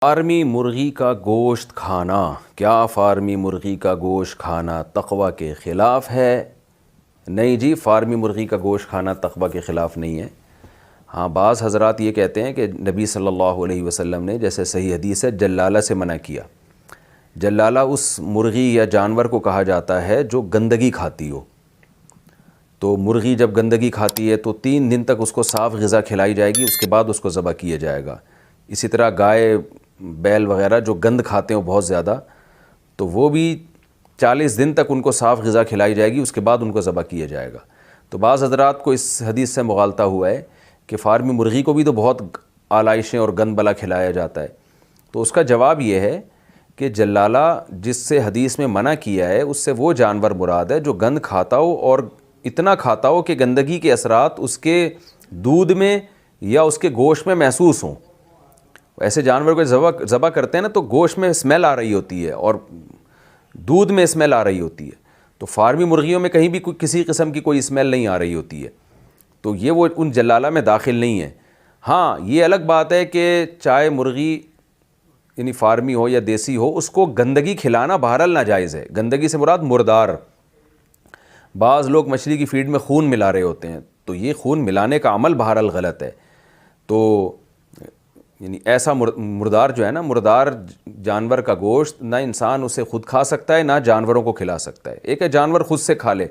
فارمی مرغی کا گوشت کھانا، کیا فارمی مرغی کا گوشت کھانا تقویٰ کے خلاف ہے؟ نہیں جی، فارمی مرغی کا گوشت کھانا تقویٰ کے خلاف نہیں ہے۔ ہاں، بعض حضرات یہ کہتے ہیں کہ نبی صلی اللہ علیہ وسلم نے، جیسے صحیح حدیث ہے، جلالہ سے منع کیا۔ جلالہ اس مرغی یا جانور کو کہا جاتا ہے جو گندگی کھاتی ہو۔ تو مرغی جب گندگی کھاتی ہے تو 3 دن تک اس کو صاف غذا کھلائی جائے گی، اس کے بعد اس کو ذبح کیا جائے گا۔ اسی طرح گائے، بیل وغیرہ جو گند کھاتے ہیں بہت زیادہ، تو وہ بھی 40 دن تک ان کو صاف غذا کھلائی جائے گی، اس کے بعد ان کو ذبح کیا جائے گا۔ تو بعض حضرات کو اس حدیث سے مغالطہ ہوا ہے کہ فارمی مرغی کو بھی تو بہت آلائشیں اور گند بلا کھلایا جاتا ہے۔ تو اس کا جواب یہ ہے کہ جلالہ جس سے حدیث میں منع کیا ہے، اس سے وہ جانور مراد ہے جو گند کھاتا ہو، اور اتنا کھاتا ہو کہ گندگی کے اثرات اس کے دودھ میں یا اس کے گوشت میں محسوس ہوں۔ ایسے جانور کو ذبح کرتے ہیں نا، تو گوشت میں اسمیل آ رہی ہوتی ہے اور دودھ میں اسمیل آ رہی ہوتی ہے۔ تو فارمی مرغیوں میں کہیں بھی کسی قسم کی کوئی اسمیل نہیں آ رہی ہوتی ہے، تو یہ وہ ان جلالہ میں داخل نہیں ہے۔ ہاں، یہ الگ بات ہے کہ چاہے مرغی یعنی فارمی ہو یا دیسی ہو، اس کو گندگی کھلانا بہرحال ناجائز ہے۔ گندگی سے مراد مردار۔ بعض لوگ مچھلی کی فیڈ میں خون ملا رہے ہوتے ہیں، تو یہ خون ملانے کا عمل بہرحال غلط ہے۔ تو یعنی ایسا مردار جو ہے نا، مردار جانور کا گوشت نہ انسان اسے خود کھا سکتا ہے، نہ جانوروں کو کھلا سکتا ہے۔ ایک ہے جانور خود سے کھا لے،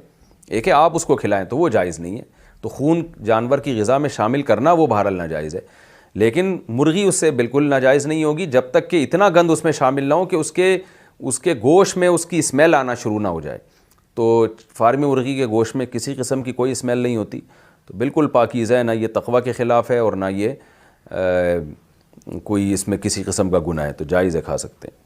ایک ہے آپ اس کو کھلائیں، تو وہ جائز نہیں ہے۔ تو خون جانور کی غذا میں شامل کرنا وہ بہرحال ناجائز ہے، لیکن مرغی اس سے بالکل ناجائز نہیں ہوگی جب تک کہ اتنا گند اس میں شامل نہ ہو کہ اس کے گوشت میں اس کی اسمیل آنا شروع نہ ہو جائے۔ تو فارمی مرغی کے گوشت میں کسی قسم کی کوئی اسمیل نہیں ہوتی، تو بالکل پاکیزہ ہے، نہ یہ تقویٰ کے خلاف ہے اور نہ یہ کوئی اس میں کسی قسم کا گناہ ہے، تو جائز ہے، کھا سکتے ہیں۔